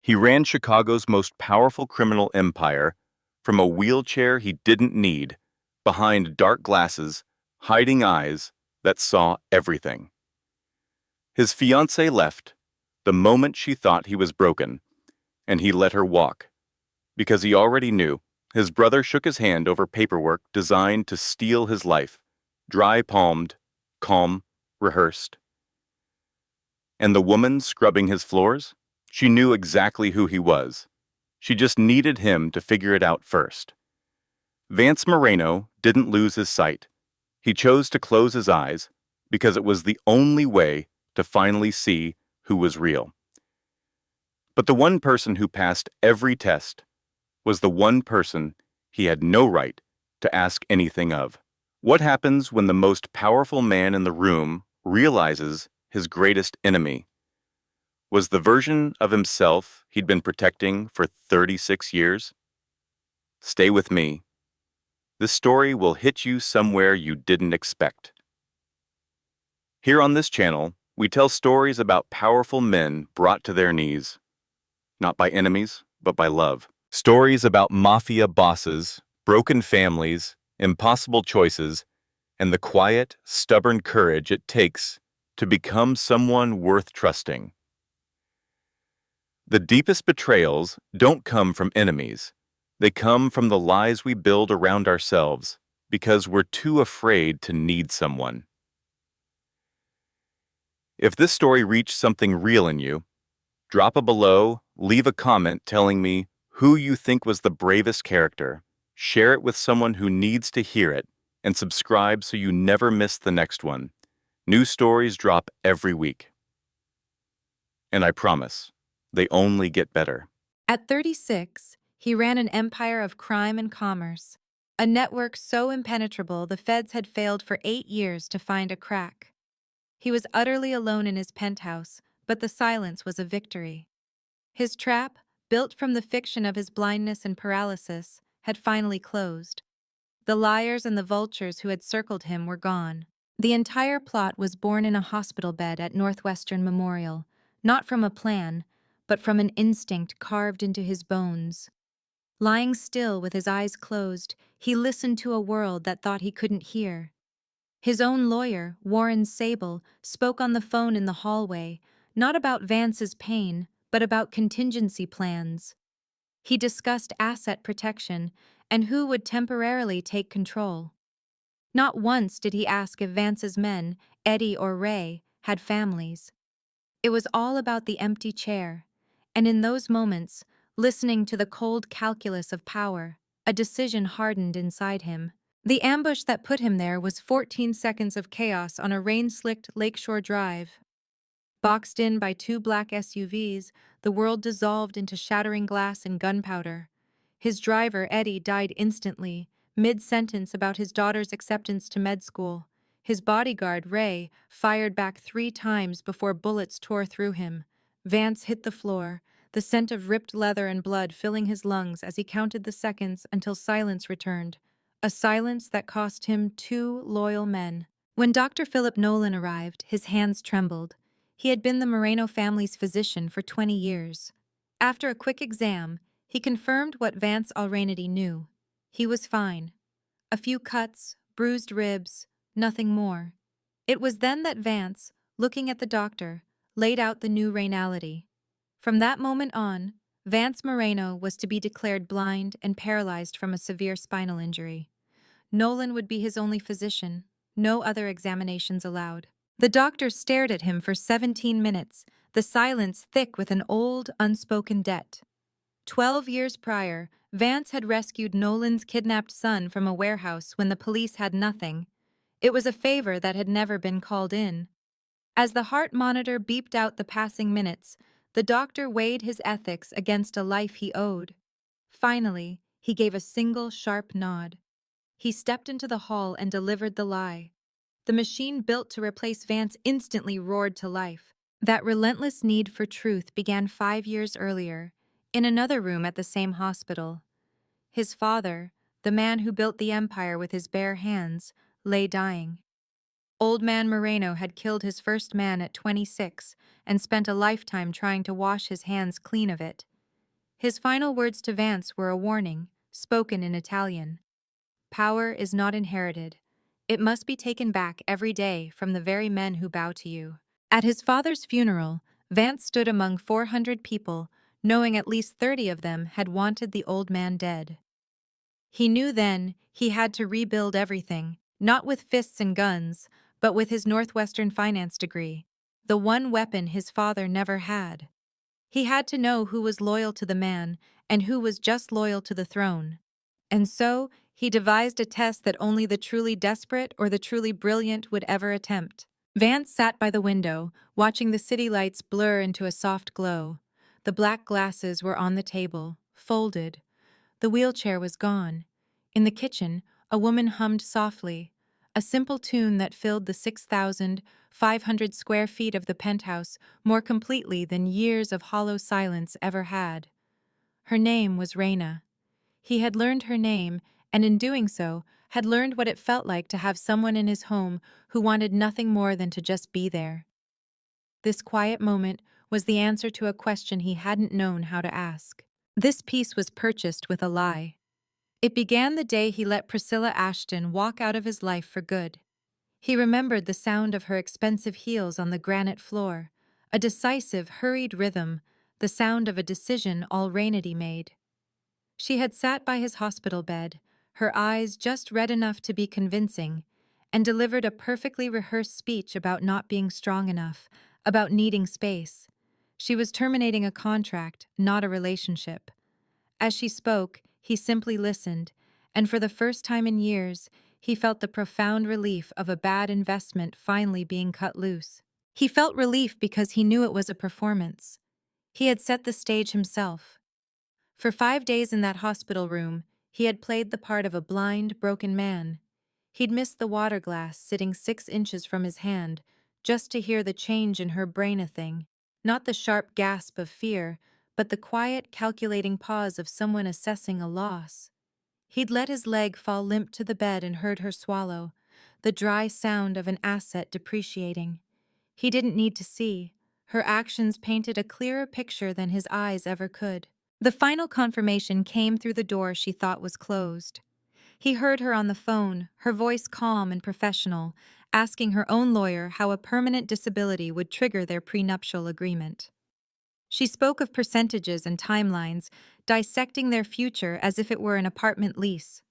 He ran Chicago's most powerful criminal empire from a wheelchair he didn't need, behind dark glasses, hiding eyes that saw everything. His fiancée left the moment she thought he was broken, and he let her walk, because he already knew. His brother shook his hand over paperwork designed to steal his life, dry-palmed, calm, rehearsed. And the woman scrubbing his floors? She knew exactly who he was. She just needed him to figure it out first. Vance Moreno didn't lose his sight. He chose to close his eyes because it was the only way to finally see who was real. But the one person who passed every test was the one person he had no right to ask anything of. What happens when the most powerful man in the room realizes his greatest enemy was the version of himself he'd been protecting for 36 years? Stay with me. This story will hit you somewhere you didn't expect. Here on this channel, we tell stories about powerful men brought to their knees, not by enemies, but by love. Stories about mafia bosses, broken families, impossible choices, and the quiet, stubborn courage it takes to become someone worth trusting. The deepest betrayals don't come from enemies. They come from the lies we build around ourselves because we're too afraid to need someone. If this story reached something real in you, drop a below, leave a comment telling me who you think was the bravest character. Share it with someone who needs to hear it, and subscribe so you never miss the next one. New stories drop every week. And I promise, they only get better. At 36, he ran an empire of crime and commerce, a network so impenetrable the feds had failed for 8 years to find a crack. He was utterly alone in his penthouse, but the silence was a victory. His trap, built from the fiction of his blindness and paralysis, had finally closed. The liars and the vultures who had circled him were gone. The entire plot was born in a hospital bed at Northwestern Memorial, not from a plan, but from an instinct carved into his bones. Lying still with his eyes closed, he listened to a world that thought he couldn't hear. His own lawyer, Warren Sable, spoke on the phone in the hallway, not about Vance's pain, but about contingency plans. He discussed asset protection and who would temporarily take control. Not once did he ask if Vance's men, Eddie or Ray, had families. It was all about the empty chair, and in those moments, listening to the cold calculus of power, a decision hardened inside him. The ambush that put him there was 14 seconds of chaos on a rain-slicked lakeshore drive. Boxed in by 2 black SUVs, the world dissolved into shattering glass and gunpowder. His driver, Eddie, died instantly, mid-sentence about his daughter's acceptance to med school. His bodyguard, Ray, fired back 3 times before bullets tore through him. Vance hit the floor, the scent of ripped leather and blood filling his lungs as he counted the seconds until silence returned. A silence that cost him 2 loyal men. When Dr. Philip Nolan arrived, his hands trembled. He had been the Moreno family's physician for 20 years. After a quick exam, he confirmed what Vance already knew. He was fine. A few cuts, bruised ribs, nothing more. It was then that Vance, looking at the doctor, laid out the new reality. From that moment on, Vance Moreno was to be declared blind and paralyzed from a severe spinal injury. Nolan would be his only physician, no other examinations allowed. The doctor stared at him for 17 minutes, the silence thick with an old, unspoken debt. 12 years prior, Vance had rescued Nolan's kidnapped son from a warehouse when the police had nothing. It was a favor that had never been called in. As the heart monitor beeped out the passing minutes, the doctor weighed his ethics against a life he owed. Finally, he gave a single sharp nod. He stepped into the hall and delivered the lie. The machine built to replace Vance instantly roared to life. That relentless need for truth began 5 years earlier, in another room at the same hospital. His father, the man who built the empire with his bare hands, lay dying. Old man Moreno had killed his first man at 26 and spent a lifetime trying to wash his hands clean of it. His final words to Vance were a warning, spoken in Italian. Power is not inherited. It must be taken back every day from the very men who bow to you. At his father's funeral, Vance stood among 400 people, knowing at least 30 of them had wanted the old man dead. He knew then he had to rebuild everything, not with fists and guns, but with his Northwestern finance degree, the one weapon his father never had. He had to know who was loyal to the man and who was just loyal to the throne. And so, he devised a test that only the truly desperate or the truly brilliant would ever attempt. Vance sat by the window, watching the city lights blur into a soft glow. The black glasses were on the table, folded. The wheelchair was gone. In the kitchen, a woman hummed softly, a simple tune that filled the 6,500 square feet of the penthouse more completely than years of hollow silence ever had. Her name was Raina. He had learned her name, and in doing so, had learned what it felt like to have someone in his home who wanted nothing more than to just be there. This quiet moment was the answer to a question he hadn't known how to ask. This peace was purchased with a lie. It began the day he let Priscilla Ashton walk out of his life for good. He remembered the sound of her expensive heels on the granite floor, a decisive, hurried rhythm, the sound of a decision all Rainady made. She had sat by his hospital bed, her eyes just red enough to be convincing, and delivered a perfectly rehearsed speech about not being strong enough, about needing space. She was terminating a contract, not a relationship. As she spoke, he simply listened, and for the first time in years, he felt the profound relief of a bad investment finally being cut loose. He felt relief because he knew it was a performance. He had set the stage himself. For 5 days in that hospital room, he had played the part of a blind, broken man. He'd missed the water glass sitting 6 inches from his hand, just to hear the change in her brain a thing, not the sharp gasp of fear, but the quiet, calculating pause of someone assessing a loss. He'd let his leg fall limp to the bed and heard her swallow, the dry sound of an asset depreciating. He didn't need to see. Her actions painted a clearer picture than his eyes ever could. The final confirmation came through the door she thought was closed. He heard her on the phone, her voice calm and professional, asking her own lawyer how a permanent disability would trigger their prenuptial agreement. She spoke of percentages and timelines, dissecting their future as if it were an apartment lease.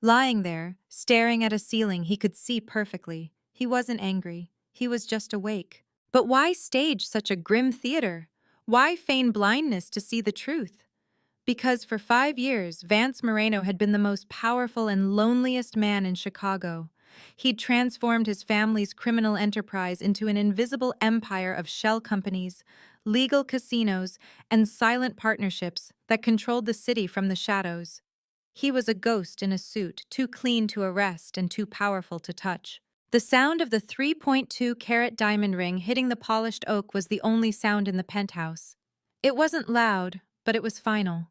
Lying there, staring at a ceiling he could see perfectly, he wasn't angry, he was just awake. But why stage such a grim theater? Why feign blindness to see the truth? Because for 5 years, Vance Moreno had been the most powerful and loneliest man in Chicago. He'd transformed his family's criminal enterprise into an invisible empire of shell companies, legal casinos, and silent partnerships that controlled the city from the shadows. He was a ghost in a suit, too clean to arrest and too powerful to touch. The sound of the 3.2-carat diamond ring hitting the polished oak was the only sound in the penthouse. It wasn't loud, but it was final.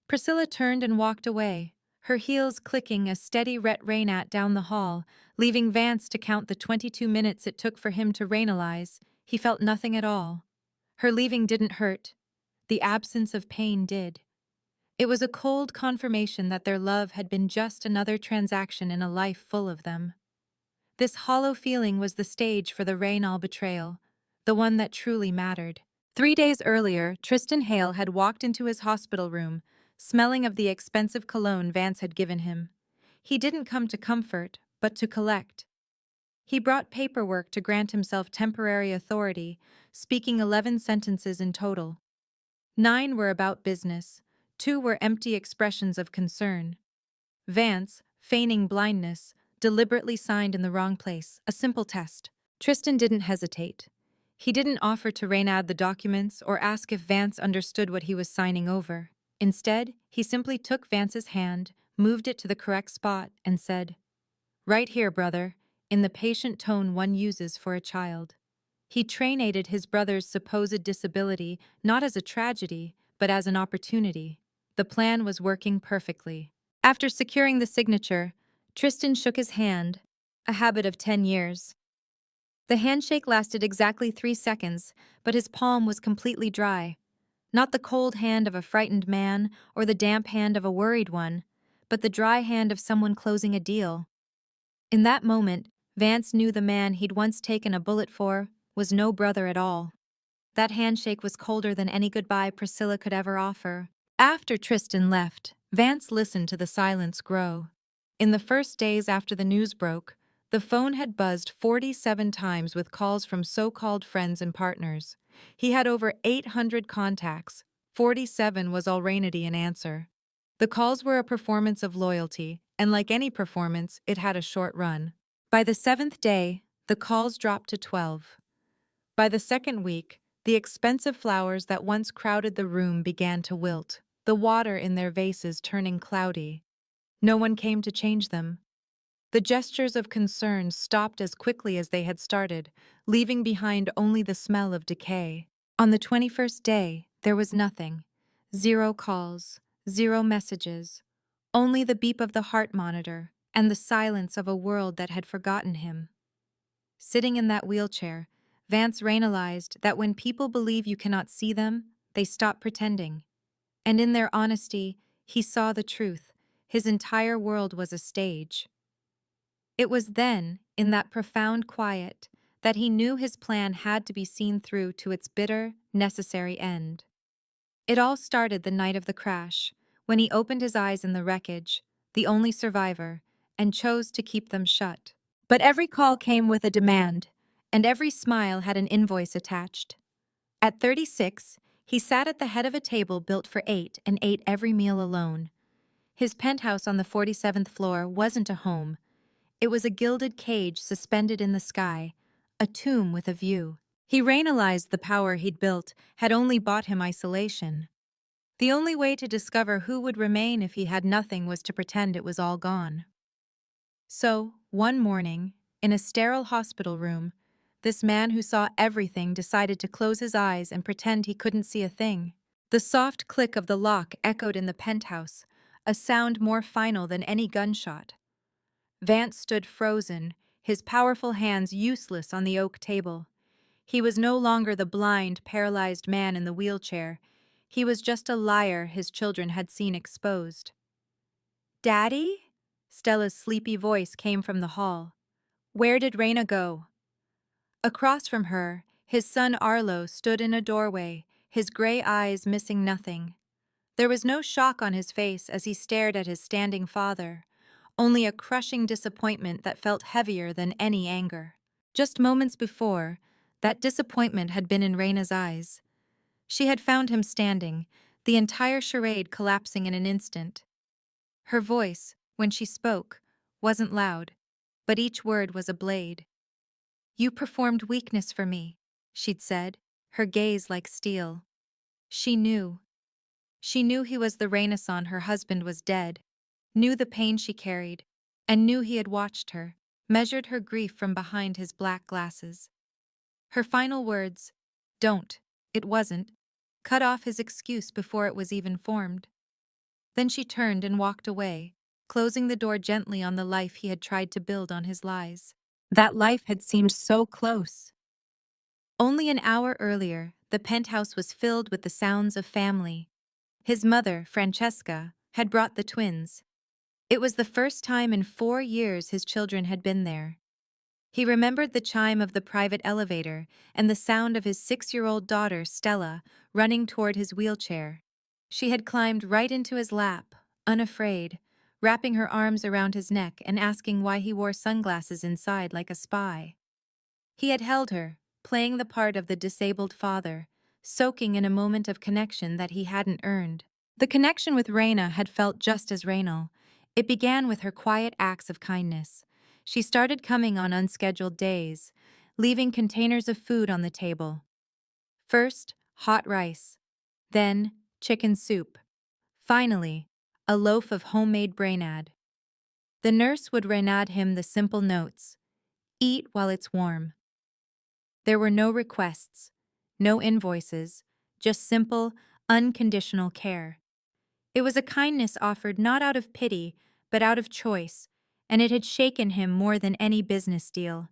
Priscilla turned and walked away, her heels clicking as steady ran out down the hall, leaving Vance to count the 22 minutes it took for him to rainalize. He felt nothing at all. Her leaving didn't hurt. The absence of pain did. It was a cold confirmation that their love had been just another transaction in a life full of them. This hollow feeling was the stage for the Raynal betrayal, the one that truly mattered. 3 days earlier, Tristan Hale had walked into his hospital room, smelling of the expensive cologne Vance had given him. He didn't come to comfort, but to collect. He brought paperwork to grant himself temporary authority, speaking 11 sentences in total. 9 were about business, 2 were empty expressions of concern. Vance, feigning blindness, deliberately signed in the wrong place, a simple test. Tristan didn't hesitate. He didn't offer to Reynad the documents or ask if Vance understood what he was signing over. Instead, he simply took Vance's hand, moved it to the correct spot, and said, "Right here, brother," in the patient tone one uses for a child. He trainated his brother's supposed disability not as a tragedy, but as an opportunity. The plan was working perfectly. After securing the signature, Tristan shook his hand, a habit of 10 years. The handshake lasted exactly 3 seconds, but his palm was completely dry. Not the cold hand of a frightened man or the damp hand of a worried one, but the dry hand of someone closing a deal. In that moment, Vance knew the man he'd once taken a bullet for was no brother at all. That handshake was colder than any goodbye Priscilla could ever offer. After Tristan left, Vance listened to the silence grow. In the first days after the news broke, the phone had buzzed 47 times with calls from so-called friends and partners. He had over 800 contacts. 47 was already an answer. The calls were a performance of loyalty, and like any performance, it had a short run. By the seventh day, the calls dropped to 12. By the second week, the expensive flowers that once crowded the room began to wilt, the water in their vases turning cloudy. No one came to change them. The gestures of concern stopped as quickly as they had started, leaving behind only the smell of decay. On the 21st day, there was nothing. 0 calls, 0 messages, only the beep of the heart monitor and the silence of a world that had forgotten him. Sitting in that wheelchair, Vance realized that when people believe you cannot see them, they stop pretending. And in their honesty, he saw the truth. His entire world was a stage. It was then, in that profound quiet, that he knew his plan had to be seen through to its bitter, necessary end. It all started the night of the crash, when he opened his eyes in the wreckage, the only survivor, and chose to keep them shut. But every call came with a demand, and every smile had an invoice attached. At 36, he sat at the head of a table built for 8 and ate every meal alone. His penthouse on the 47th floor wasn't a home. It was a gilded cage suspended in the sky, a tomb with a view. He realized the power he'd built had only bought him isolation. The only way to discover who would remain if he had nothing was to pretend it was all gone. So, one morning, in a sterile hospital room, this man who saw everything decided to close his eyes and pretend he couldn't see a thing. The soft click of the lock echoed in the penthouse, a sound more final than any gunshot. Vance stood frozen, his powerful hands useless on the oak table. He was no longer the blind, paralyzed man in the wheelchair. He was just a liar his children had seen exposed. "Daddy?" Stella's sleepy voice came from the hall. "Where did Raina go?" Across from her, his son Arlo stood in a doorway, his gray eyes missing nothing. There was no shock on his face as he stared at his standing father, only a crushing disappointment that felt heavier than any anger. Just moments before, that disappointment had been in Raina's eyes. She had found him standing, the entire charade collapsing in an instant. Her voice, when she spoke, wasn't loud, but each word was a blade. "You performed weakness for me," she'd said, her gaze like steel. She knew. She knew he was the Renaissance her husband was dead, knew the pain she carried, and knew he had watched her, measured her grief from behind his black glasses. Her final words, "Don't, it wasn't," cut off his excuse before it was even formed. Then she turned and walked away, closing the door gently on the life he had tried to build on his lies. That life had seemed so close. Only an hour earlier, the penthouse was filled with the sounds of family. His mother, Francesca, had brought the twins. It was the first time in 4 years his children had been there. He remembered the chime of the private elevator and the sound of his 6-year-old daughter, Stella, running toward his wheelchair. She had climbed right into his lap, unafraid, wrapping her arms around his neck and asking why he wore sunglasses inside like a spy. He had held her, playing the part of the disabled father, soaking in a moment of connection that he hadn't earned. The connection with Raina had felt just as Rainal. It began with her quiet acts of kindness. She started coming on unscheduled days, leaving containers of food on the table. First, hot rice. Then, chicken soup. Finally, a loaf of homemade brainade. The nurse would renade him the simple notes. "Eat while it's warm." There were no requests, no invoices, just simple, unconditional care. It was a kindness offered not out of pity, but out of choice, and it had shaken him more than any business deal.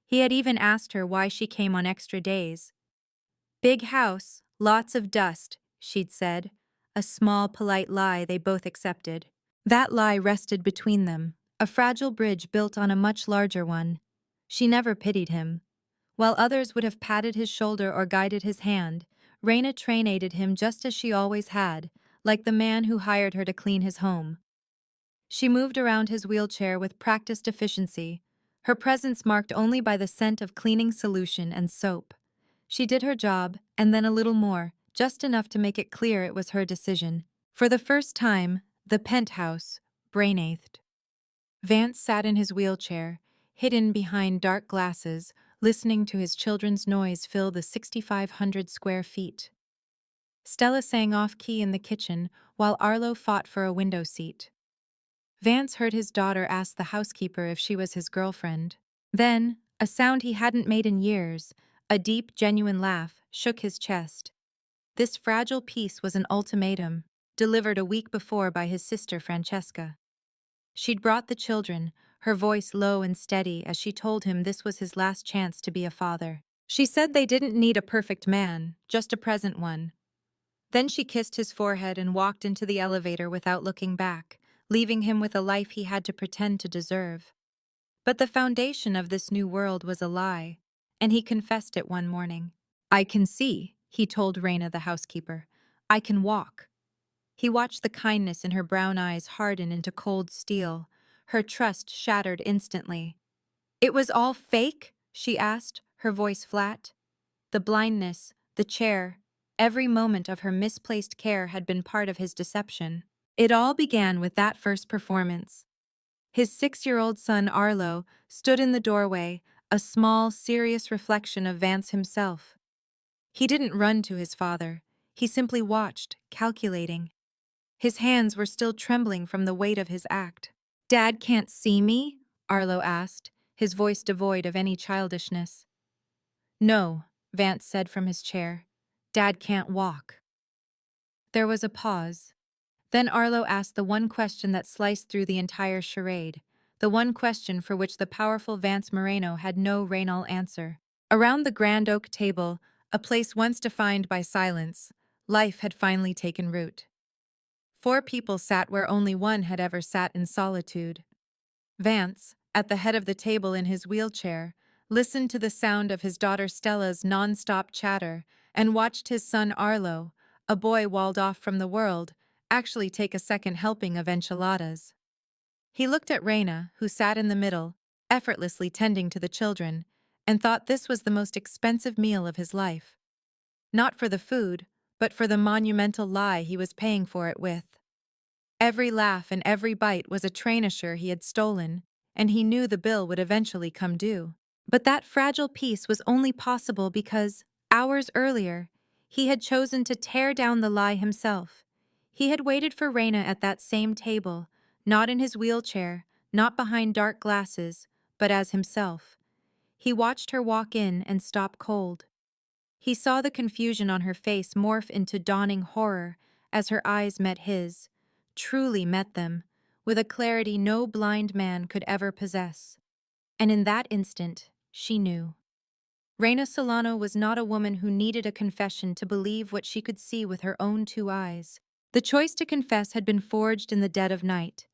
He had even asked her why she came on extra days. "Big house, lots of dust. she'd said, a small, polite lie they both accepted. That lie rested between them, a fragile bridge built on a much larger one. She never pitied him. While others would have patted his shoulder or guided his hand, Raina trainated him just as she always had, like the man who hired her to clean his home. She moved around his wheelchair with practiced efficiency, her presence marked only by the scent of cleaning solution and soap. She did her job, and then a little more, just enough to make it clear it was her decision. For the first time, the penthouse brain-ached. Vance sat in his wheelchair, hidden behind dark glasses, listening to his children's noise fill the 6,500 square feet. Stella sang off-key in the kitchen while Arlo fought for a window seat. Vance heard his daughter ask the housekeeper if she was his girlfriend. Then, a sound he hadn't made in years, a deep, genuine laugh, shook his chest. This fragile piece was an ultimatum, delivered a week before by his sister Francesca. She'd brought the children, her voice low and steady as she told him this was his last chance to be a father. She said they didn't need a perfect man, just a present one. Then she kissed his forehead and walked into the elevator without looking back, leaving him with a life he had to pretend to deserve. But the foundation of this new world was a lie, and he confessed it one morning. "I can see," he told Raina the housekeeper. "I can walk." He watched the kindness in her brown eyes harden into cold steel. Her trust shattered instantly. "It was all fake?" she asked, her voice flat. The blindness, the chair, every moment of her misplaced care had been part of his deception. It all began with that first performance. His 6-year-old son Arlo stood in the doorway, a small, serious reflection of Vance himself. He didn't run to his father. He simply watched, calculating. His hands were still trembling from the weight of his act. "Dad can't see me?" Arlo asked, his voice devoid of any childishness. "No," Vance said from his chair. "Dad can't walk." There was a pause. Then Arlo asked the one question that sliced through the entire charade, the one question for which the powerful Vance Moreno had no Reynal answer. Around the grand oak table, a place once defined by silence, life had finally taken root. 4 people sat where only one had ever sat in solitude. Vance, at the head of the table in his wheelchair, listened to the sound of his daughter Stella's non-stop chatter and watched his son Arlo, a boy walled off from the world, actually take a second helping of enchiladas. He looked at Reina, who sat in the middle, effortlessly tending to the children, and thought this was the most expensive meal of his life. Not for the food, but for the monumental lie he was paying for it with. Every laugh and every bite was a train-assure he had stolen, and he knew the bill would eventually come due. But that fragile piece was only possible because, hours earlier, he had chosen to tear down the lie himself. He had waited for Reina at that same table, not in his wheelchair, not behind dark glasses, but as himself. He watched her walk in and stop cold. He saw the confusion on her face morph into dawning horror as her eyes met his, truly met them, with a clarity no blind man could ever possess. And in that instant, she knew. Reina Solano was not a woman who needed a confession to believe what she could see with her own 2 eyes. The choice to confess had been forged in the dead of night.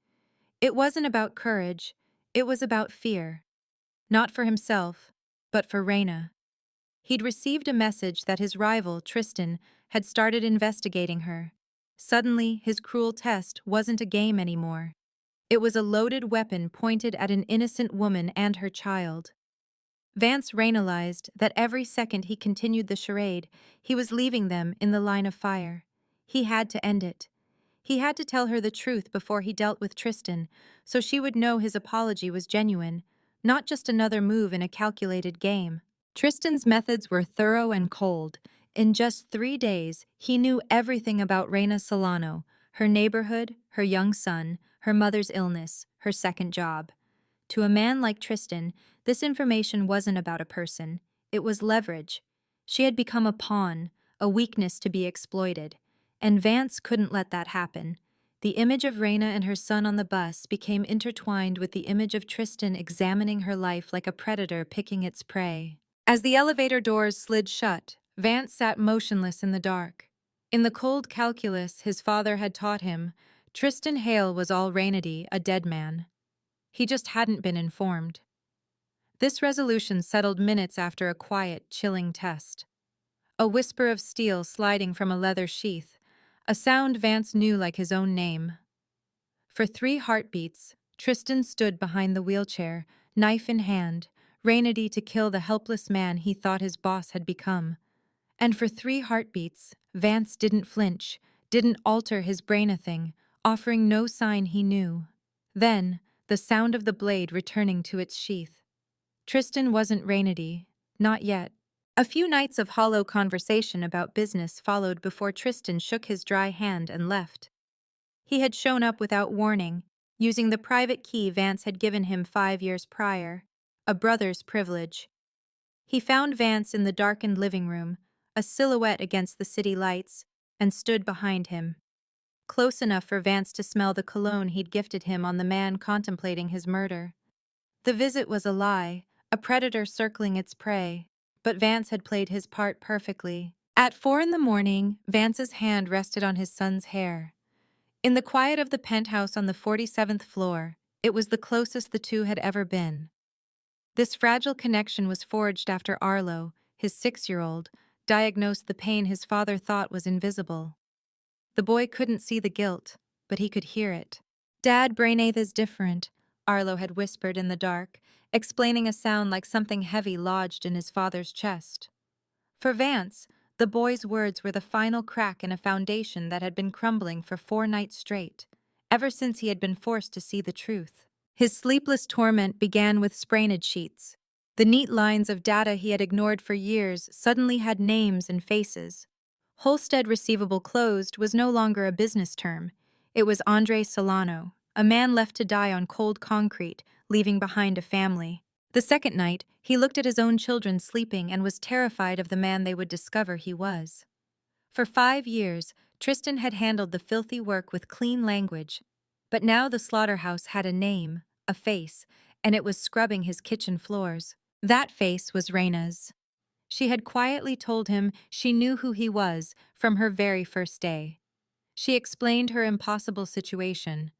It wasn't about courage, it was about fear. Not for himself, but for Reina. He'd received a message that his rival, Tristan, had started investigating her. Suddenly, his cruel test wasn't a game anymore. It was a loaded weapon pointed at an innocent woman and her child. Vance realized that every second he continued the charade, he was leaving them in the line of fire. He had to end it. He had to tell her the truth before he dealt with Tristan, so she would know his apology was genuine, not just another move in a calculated game. Tristan's methods were thorough and cold. In just 3 days, he knew everything about Reina Solano, her neighborhood, her young son, her mother's illness, her second job. To a man like Tristan, this information wasn't about a person. It was leverage. She had become a pawn, a weakness to be exploited. And Vance couldn't let that happen. The image of Reina and her son on the bus became intertwined with the image of Tristan examining her life like a predator picking its prey. As the elevator doors slid shut, Vance sat motionless in the dark. In the cold calculus his father had taught him, Tristan Hale was already a dead man. He just hadn't been informed. This resolution settled minutes after a quiet, chilling test. A whisper of steel sliding from a leather sheath, a sound Vance knew like his own name. For 3 heartbeats, Tristan stood behind the wheelchair, knife in hand, ready to kill the helpless man he thought his boss had become. And for 3 heartbeats, Vance didn't flinch, didn't alter his brain a thing, offering no sign he knew. Then, the sound of the blade returning to its sheath. Tristan wasn't Rainady, not yet. A few nights of hollow conversation about business followed before Tristan shook his dry hand and left. He had shown up without warning, using the private key Vance had given him 5 years prior, a brother's privilege. He found Vance in the darkened living room, a silhouette against the city lights, and stood behind him. Close enough for Vance to smell the cologne he'd gifted him on the man contemplating his murder. The visit was a lie, a predator circling its prey, but Vance had played his part perfectly. At 4 in the morning, Vance's hand rested on his son's hair. In the quiet of the penthouse on the 47th floor, it was the closest the two had ever been. This fragile connection was forged after Arlo, his 6-year-old, diagnosed the pain his father thought was invisible. The boy couldn't see the guilt, but he could hear it. "Dad, Brainath is different," Arlo had whispered in the dark, explaining a sound like something heavy lodged in his father's chest. For Vance, the boy's words were the final crack in a foundation that had been crumbling for 4 nights straight, ever since he had been forced to see the truth. His sleepless torment began with sprained sheets. The neat lines of data he had ignored for years suddenly had names and faces. Holstead Receivable Closed was no longer a business term. It was Andre Solano, a man left to die on cold concrete, leaving behind a family. The second night, he looked at his own children sleeping and was terrified of the man they would discover he was. For 5 years, Tristan had handled the filthy work with clean language, but now the slaughterhouse had a name, a face, and it was scrubbing his kitchen floors. That face was Raina's. She had quietly told him she knew who he was from her very first day. She explained her impossible situation,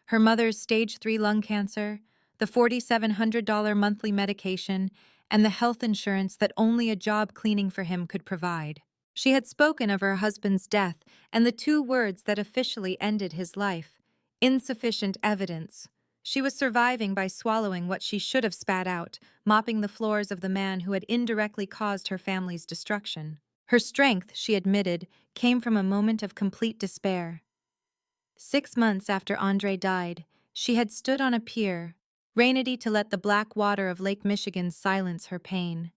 her mother's stage 3 lung cancer, the $4,700 monthly medication, and the health insurance that only a job cleaning for him could provide. She had spoken of her husband's death and the 2 words that officially ended his life: insufficient evidence. She was surviving by swallowing what she should have spat out, mopping the floors of the man who had indirectly caused her family's destruction. Her strength, she admitted, came from a moment of complete despair. 6 months after Andre died, she had stood on a pier, ready to let the black water of Lake Michigan silence her pain.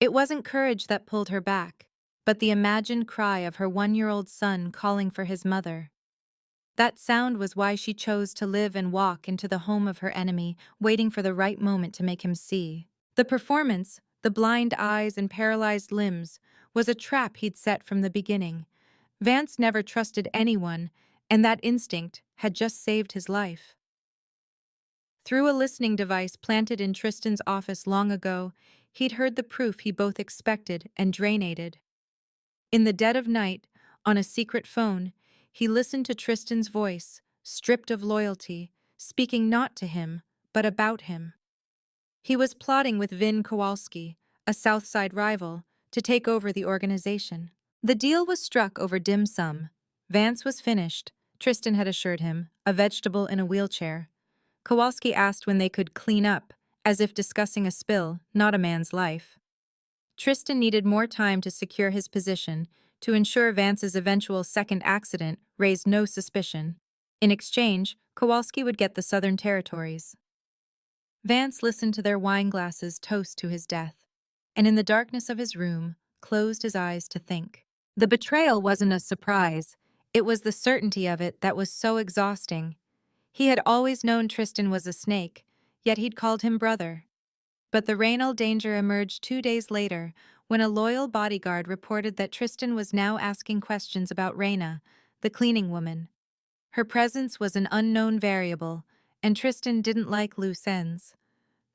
It wasn't courage that pulled her back, but the imagined cry of her 1-year-old son calling for his mother. That sound was why she chose to live and walk into the home of her enemy, waiting for the right moment to make him see. The performance, the blind eyes and paralyzed limbs, was a trap he'd set from the beginning. Vance never trusted anyone, and that instinct had just saved his life. Through a listening device planted in Tristan's office long ago, he'd heard the proof he both expected and drainated. In the dead of night, on a secret phone, he listened to Tristan's voice, stripped of loyalty, speaking not to him, but about him. He was plotting with Vin Kowalski, a Southside rival, to take over the organization. The deal was struck over dim sum. Vance was finished, Tristan had assured him, a vegetable in a wheelchair. Kowalski asked when they could clean up, as if discussing a spill, not a man's life. Tristan needed more time to secure his position, to ensure Vance's eventual second accident raised no suspicion. In exchange, Kowalski would get the Southern Territories. Vance listened to their wine glasses toast to his death, and in the darkness of his room, closed his eyes to think. The betrayal wasn't a surprise. It was the certainty of it that was so exhausting. He had always known Tristan was a snake, yet he'd called him brother. But the real danger emerged 2 days later, when a loyal bodyguard reported that Tristan was now asking questions about Raina, the cleaning woman. Her presence was an unknown variable, and Tristan didn't like loose ends.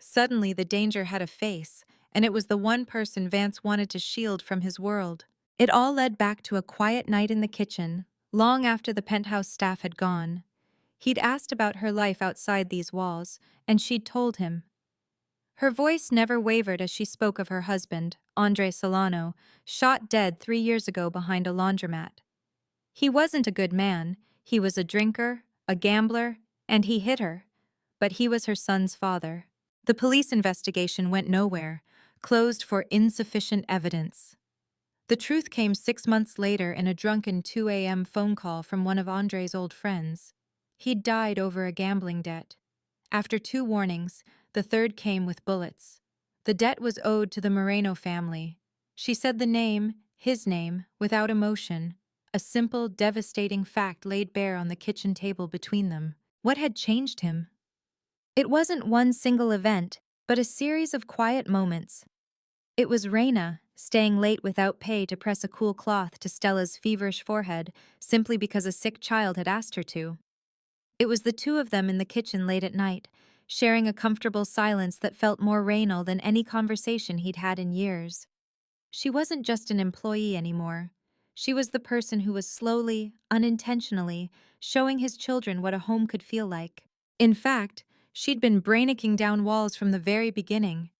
Suddenly the danger had a face, and it was the one person Vance wanted to shield from his world. It all led back to a quiet night in the kitchen, long after the penthouse staff had gone. He'd asked about her life outside these walls, and she'd told him. Her voice never wavered as she spoke of her husband, Andre Solano, shot dead 3 years ago behind a laundromat. He wasn't a good man, he was a drinker, a gambler, and he hit her. But he was her son's father. The police investigation went nowhere, closed for insufficient evidence. The truth came 6 months later in a drunken 2 a.m. phone call from one of Andre's old friends. He'd died over a gambling debt. After 2 warnings, the third came with bullets. The debt was owed to the Moreno family. She said the name, his name, without emotion, a simple, devastating fact laid bare on the kitchen table between them. What had changed him? It wasn't one single event, but a series of quiet moments. It was Reina, staying late without pay to press a cool cloth to Stella's feverish forehead simply because a sick child had asked her to. It was the two of them in the kitchen late at night, sharing a comfortable silence that felt more Raynal than any conversation he'd had in years. She wasn't just an employee anymore. She was the person who was slowly, unintentionally, showing his children what a home could feel like. In fact, she'd been brainacking down walls from the very beginning.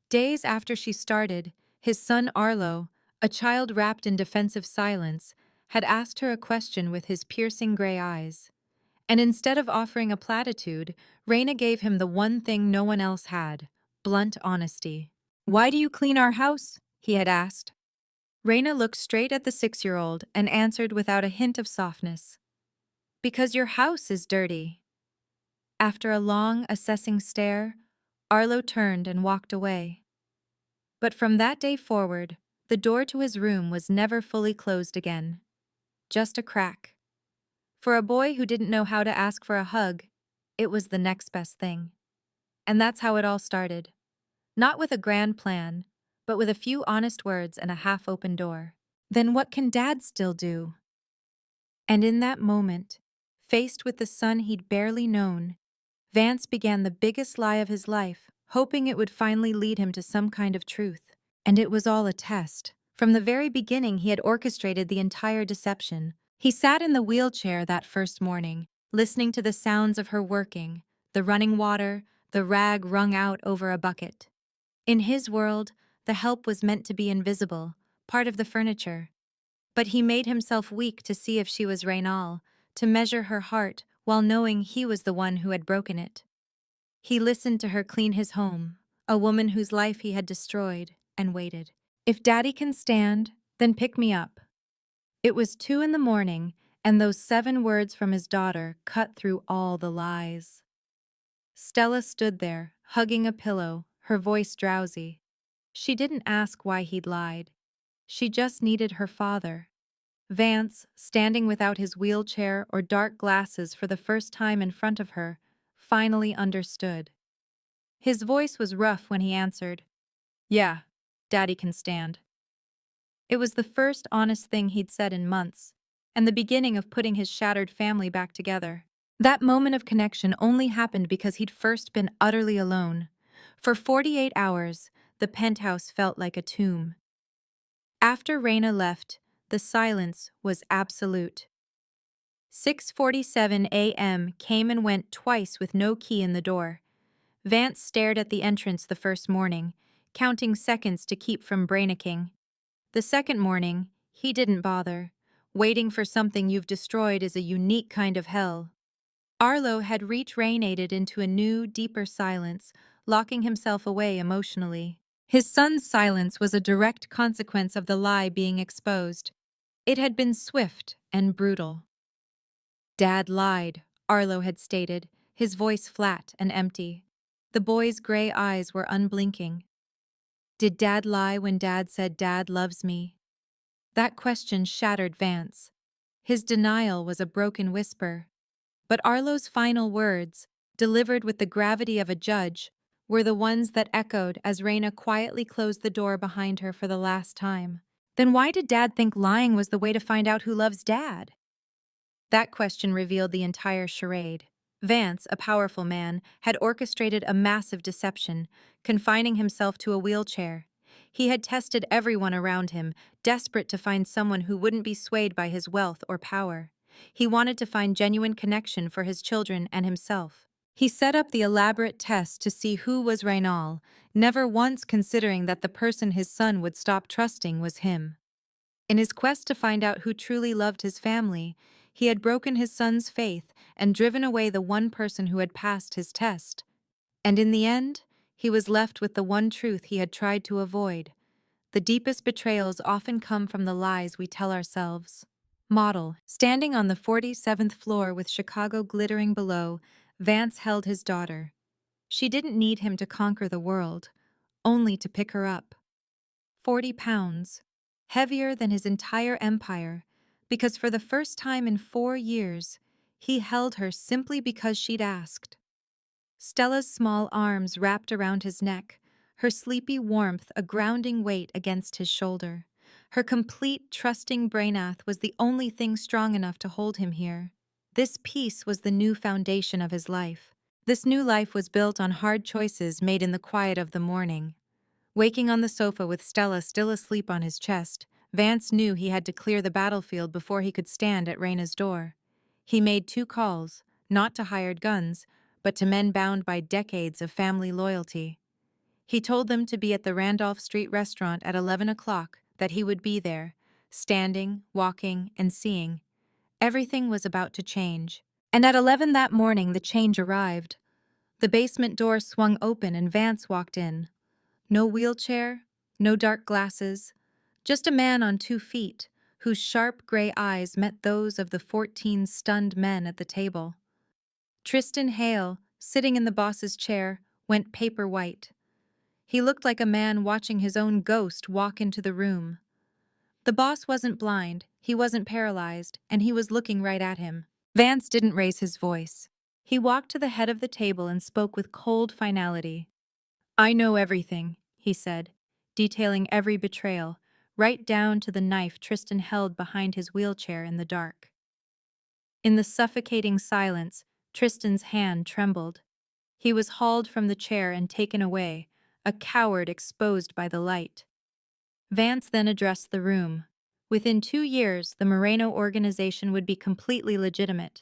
Days after she started, his son Arlo, a child wrapped in defensive silence, had asked her a question with his piercing gray eyes. And instead of offering a platitude, Raina gave him the one thing no one else had: blunt honesty. "Why do you clean our house?" he had asked. Raina looked straight at the 6-year-old and answered without a hint of softness. "Because your house is dirty." After a long, assessing stare, Arlo turned and walked away. But from that day forward, the door to his room was never fully closed again. Just a crack. For a boy who didn't know how to ask for a hug, it was the next best thing. And that's how it all started. Not with a grand plan, but with a few honest words and a half-open door. Then what can Dad still do? And in that moment, faced with the son he'd barely known, Vance began the biggest lie of his life, hoping it would finally lead him to some kind of truth. And it was all a test. From the very beginning, he had orchestrated the entire deception. He sat in the wheelchair that first morning, listening to the sounds of her working, the running water, the rag wrung out over a bucket. In his world, the help was meant to be invisible, part of the furniture. But he made himself weak to see if she was Raynal, to measure her heart while knowing he was the one who had broken it. He listened to her clean his home, a woman whose life he had destroyed, and waited. "If Daddy can stand, then pick me up." It was 2 in the morning, and those 7 words from his daughter cut through all the lies. Stella stood there, hugging a pillow, her voice drowsy. She didn't ask why he'd lied. She just needed her father. Vance, standing without his wheelchair or dark glasses for the first time in front of her, finally understood. His voice was rough when he answered, "Yeah, Daddy can stand." It was the first honest thing he'd said in months, and the beginning of putting his shattered family back together. That moment of connection only happened because he'd first been utterly alone. For 48 hours, the penthouse felt like a tomb. After Raina left, the silence was absolute. 6:47 a.m. came and went twice with no key in the door. Vance stared at the entrance the first morning, counting seconds to keep from brainacking. The second morning, he didn't bother. Waiting for something you've destroyed is a unique kind of hell. Arlo had retrainated into a new, deeper silence, locking himself away emotionally. His son's silence was a direct consequence of the lie being exposed. It had been swift and brutal. "Dad lied," Arlo had stated, his voice flat and empty. The boy's gray eyes were unblinking. Did Dad lie when Dad said Dad loves me? That question shattered Vance. His denial was a broken whisper. But Arlo's final words, delivered with the gravity of a judge, were the ones that echoed as Raina quietly closed the door behind her for the last time. Then why did Dad think lying was the way to find out who loves Dad? That question revealed the entire charade. Vance, a powerful man, had orchestrated a massive deception, confining himself to a wheelchair. He had tested everyone around him, desperate to find someone who wouldn't be swayed by his wealth or power. He wanted to find genuine connection for his children and himself. He set up the elaborate test to see who was Raynal, never once considering that the person his son would stop trusting was him. In his quest to find out who truly loved his family, he had broken his son's faith and driven away the one person who had passed his test. And in the end, he was left with the one truth he had tried to avoid. The deepest betrayals often come from the lies we tell ourselves. Model. Standing on the 47th floor with Chicago glittering below, Vance held his daughter. She didn't need him to conquer the world, only to pick her up. 40 pounds, heavier than his entire empire, because for the first time in 4 years, he held her simply because she'd asked. Stella's small arms wrapped around his neck, her sleepy warmth a grounding weight against his shoulder. Her complete, trusting brainath was the only thing strong enough to hold him here. This peace was the new foundation of his life. This new life was built on hard choices made in the quiet of the morning. Waking on the sofa with Stella still asleep on his chest, Vance knew he had to clear the battlefield before he could stand at Raina's door. He made 2 calls, not to hired guns, but to men bound by decades of family loyalty. He told them to be at the Randolph Street restaurant at 11 o'clock, that he would be there, standing, walking, and seeing. Everything was about to change. And at 11 that morning, the change arrived. The basement door swung open and Vance walked in. No wheelchair, no dark glasses, just a man on 2 feet, whose sharp gray eyes met those of the 14 stunned men at the table. Tristan Hale, sitting in the boss's chair, went paper white. He looked like a man watching his own ghost walk into the room. The boss wasn't blind, he wasn't paralyzed, and he was looking right at him. Vance didn't raise his voice. He walked to the head of the table and spoke with cold finality. "I know everything," he said, detailing every betrayal, right down to the knife Tristan held behind his wheelchair in the dark. In the suffocating silence, Tristan's hand trembled. He was hauled from the chair and taken away, a coward exposed by the light. Vance then addressed the room. Within 2 years, the Moreno organization would be completely legitimate.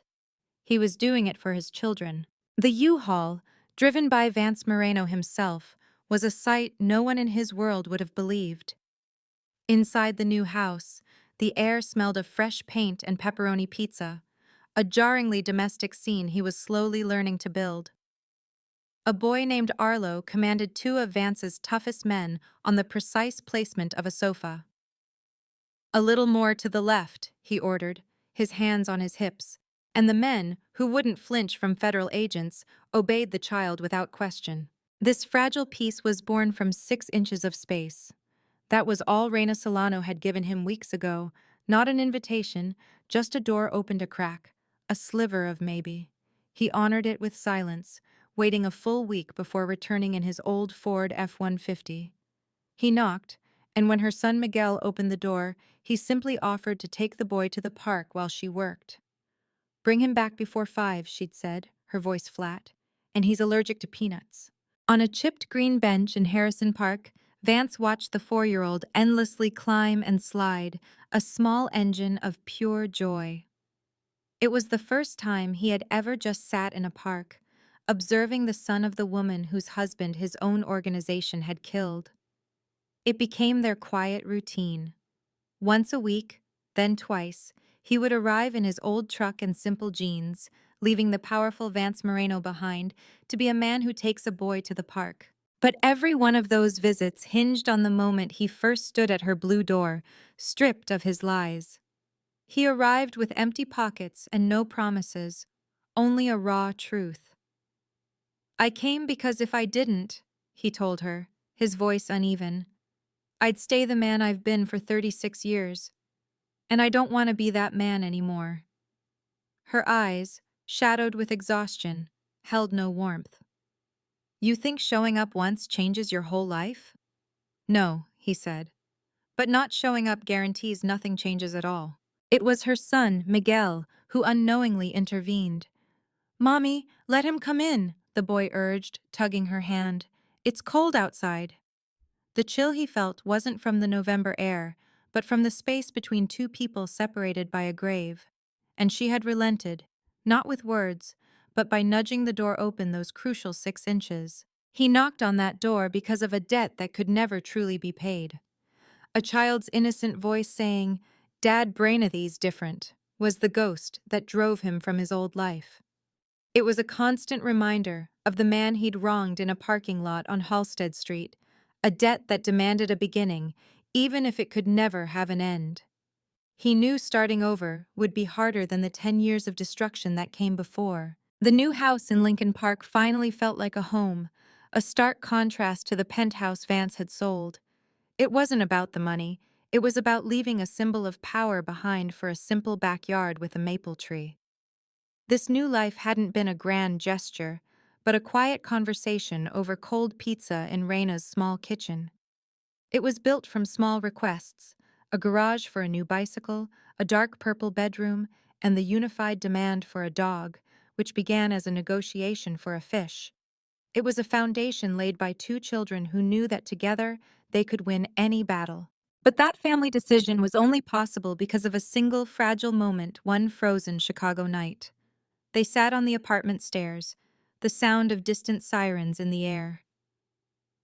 He was doing it for his children. The U-Haul, driven by Vance Moreno himself, was a sight no one in his world would have believed. Inside the new house, the air smelled of fresh paint and pepperoni pizza, a jarringly domestic scene he was slowly learning to build. A boy named Arlo commanded 2 of Vance's toughest men on the precise placement of a sofa. "A little more to the left," he ordered, his hands on his hips, and the men, who wouldn't flinch from federal agents, obeyed the child without question. This fragile piece was born from 6 inches of space. That was all Reina Solano had given him weeks ago, not an invitation, just a door opened a crack, a sliver of maybe. He honored it with silence, waiting a full week before returning in his old Ford F-150. He knocked, and when her son Miguel opened the door, he simply offered to take the boy to the park while she worked. "Bring him back before 5, she'd said, her voice flat, "and he's allergic to peanuts." On a chipped green bench in Harrison Park, Vance watched the 4-year-old endlessly climb and slide, a small engine of pure joy. It was the first time he had ever just sat in a park, observing the son of the woman whose husband his own organization had killed. It became their quiet routine. Once a week, then twice, he would arrive in his old truck and simple jeans, leaving the powerful Vance Moreno behind to be a man who takes a boy to the park. But every one of those visits hinged on the moment he first stood at her blue door, stripped of his lies. He arrived with empty pockets and no promises, only a raw truth. "I came because if I didn't," he told her, his voice uneven, "I'd stay the man I've been for 36 years. And I don't want to be that man anymore." Her eyes, shadowed with exhaustion, held no warmth. "You think showing up once changes your whole life?" "No," he said. "But not showing up guarantees nothing changes at all." It was her son, Miguel, who unknowingly intervened. "Mommy, let him come in," the boy urged, tugging her hand. "It's cold outside." The chill he felt wasn't from the November air, but from the space between two people separated by a grave. And she had relented, not with words, but by nudging the door open those crucial 6 inches. He knocked on that door because of a debt that could never truly be paid. A child's innocent voice saying, "Dad Brainathy's different," was the ghost that drove him from his old life. It was a constant reminder of the man he'd wronged in a parking lot on Halsted Street, a debt that demanded a beginning, even if it could never have an end. He knew starting over would be harder than the 10 years of destruction that came before. The new house in Lincoln Park finally felt like a home, a stark contrast to the penthouse Vance had sold. It wasn't about the money, it was about leaving a symbol of power behind for a simple backyard with a maple tree. This new life hadn't been a grand gesture, but a quiet conversation over cold pizza in Raina's small kitchen. It was built from small requests: a garage for a new bicycle, a dark purple bedroom, and the unified demand for a dog, which began as a negotiation for a fish. It was a foundation laid by two children who knew that together they could win any battle. But that family decision was only possible because of a single fragile moment one frozen Chicago night. They sat on the apartment stairs, the sound of distant sirens in the air.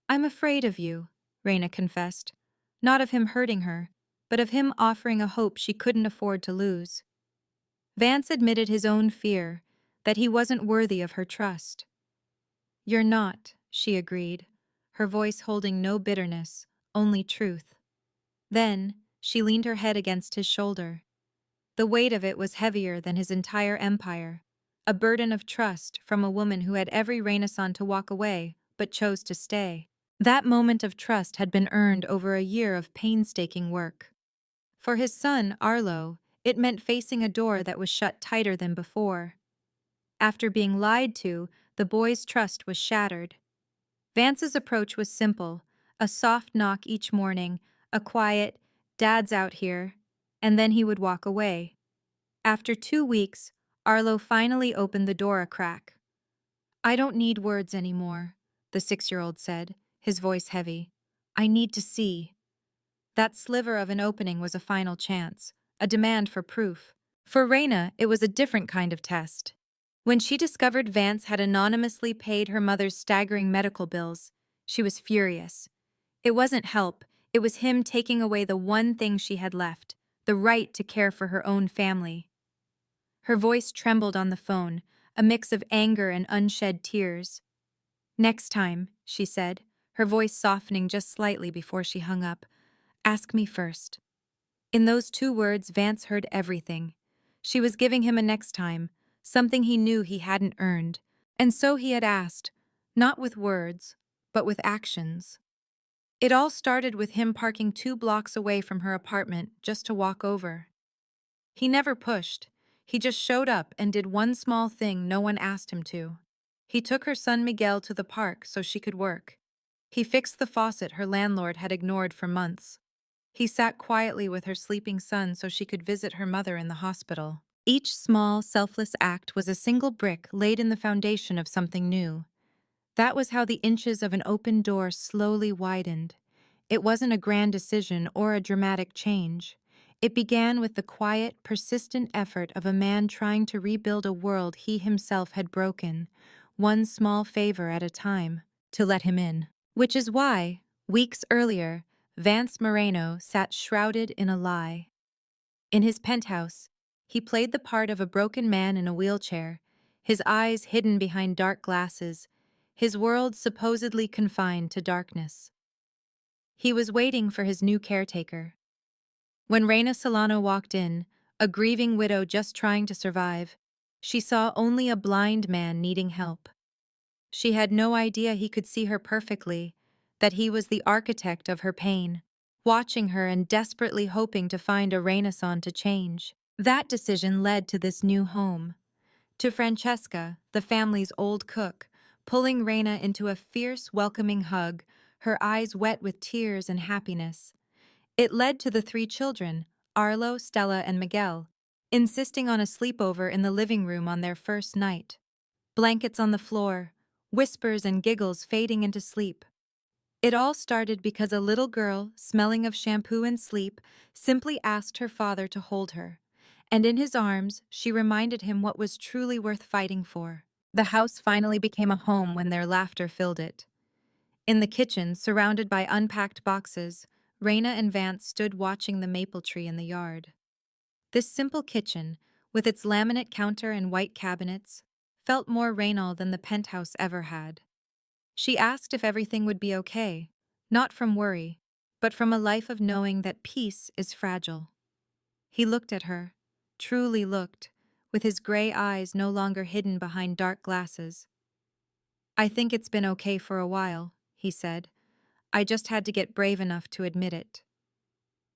"I'm afraid of you," Raina confessed. Not of him hurting her, but of him offering a hope she couldn't afford to lose. Vance admitted his own fear, that he wasn't worthy of her trust. "You're not," she agreed, her voice holding no bitterness, only truth. Then, she leaned her head against his shoulder. The weight of it was heavier than his entire empire, a burden of trust from a woman who had every renaissance to walk away, but chose to stay. That moment of trust had been earned over a year of painstaking work. For his son, Arlo, it meant facing a door that was shut tighter than before. After being lied to, the boy's trust was shattered. Vance's approach was simple: a soft knock each morning, a quiet, "Dad's out here," and then he would walk away. After 2 weeks, Arlo finally opened the door a crack. "I don't need words anymore," the 6-year-old said, his voice heavy. "I need to see." That sliver of an opening was a final chance, a demand for proof. For Raina, it was a different kind of test. When she discovered Vance had anonymously paid her mother's staggering medical bills, she was furious. It wasn't help, it was him taking away the one thing she had left, the right to care for her own family. Her voice trembled on the phone, a mix of anger and unshed tears. "Next time," she said, her voice softening just slightly before she hung up, "ask me first." In those 2 words, Vance heard everything. She was giving him a next time, something he knew he hadn't earned. And so he had asked, not with words, but with actions. It all started with him parking 2 blocks away from her apartment just to walk over. He never pushed. He just showed up and did one small thing no one asked him to. He took her son Miguel to the park so she could work. He fixed the faucet her landlord had ignored for months. He sat quietly with her sleeping son so she could visit her mother in the hospital. Each small, selfless act was a single brick laid in the foundation of something new. That was how the inches of an open door slowly widened. It wasn't a grand decision or a dramatic change. It began with the quiet, persistent effort of a man trying to rebuild a world he himself had broken, one small favor at a time, to let him in. Which is why, weeks earlier, Vance Moreno sat shrouded in a lie. In his penthouse, he played the part of a broken man in a wheelchair, his eyes hidden behind dark glasses, his world supposedly confined to darkness. He was waiting for his new caretaker. When Reina Solano walked in, a grieving widow just trying to survive, she saw only a blind man needing help. She had no idea he could see her perfectly, that he was the architect of her pain, watching her and desperately hoping to find a renaissance to change. That decision led to this new home. To Francesca, the family's old cook, pulling Reina into a fierce, welcoming hug, her eyes wet with tears and happiness. It led to the 3 children, Arlo, Stella, and Miguel, insisting on a sleepover in the living room on their first night. Blankets on the floor, whispers and giggles fading into sleep. It all started because a little girl, smelling of shampoo and sleep, simply asked her father to hold her. And in his arms, she reminded him what was truly worth fighting for. The house finally became a home when their laughter filled it. In the kitchen, surrounded by unpacked boxes, Raina and Vance stood watching the maple tree in the yard. This simple kitchen, with its laminate counter and white cabinets, felt more Raynal than the penthouse ever had. She asked if everything would be okay, not from worry, but from a life of knowing that peace is fragile. He looked at her, truly looked, with his gray eyes no longer hidden behind dark glasses. "I think it's been okay for a while," he said. "I just had to get brave enough to admit it."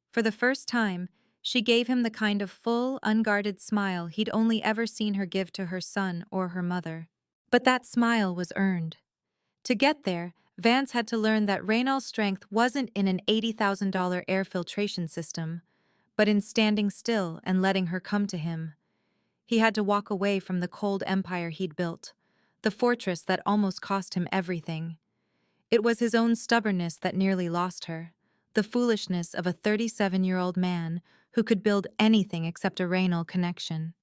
For the first time, she gave him the kind of full, unguarded smile he'd only ever seen her give to her son or her mother. But that smile was earned. To get there, Vance had to learn that Raynal's strength wasn't in an $80,000 air filtration system, but in standing still and letting her come to him. He had to walk away from the cold empire he'd built, the fortress that almost cost him everything. It was his own stubbornness that nearly lost her, the foolishness of a 37-year-old man who could build anything except a Raynal connection.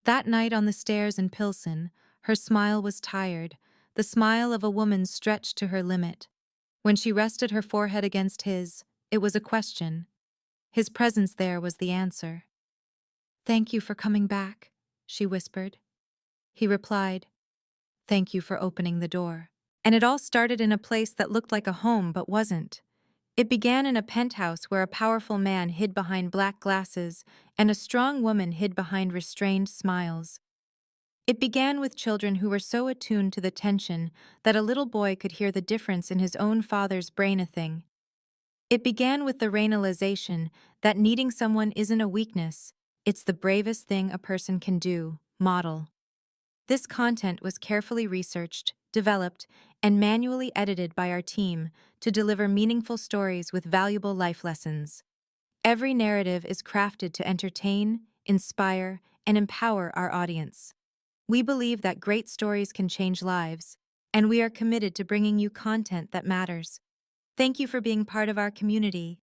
That night on the stairs in Pilsen, her smile was tired, the smile of a woman stretched to her limit. When she rested her forehead against his, it was a question. His presence there was the answer. "Thank you for coming back," she whispered. He replied, "Thank you for opening the door." And it all started in a place that looked like a home but wasn't. It began in a penthouse where a powerful man hid behind black glasses and a strong woman hid behind restrained smiles. It began with children who were so attuned to the tension that a little boy could hear the difference in his own father's brain a thing. It began with the realization that needing someone isn't a weakness, it's the bravest thing a person can do, model. This content was carefully researched, developed, and manually edited by our team to deliver meaningful stories with valuable life lessons. Every narrative is crafted to entertain, inspire, and empower our audience. We believe that great stories can change lives, and we are committed to bringing you content that matters. Thank you for being part of our community.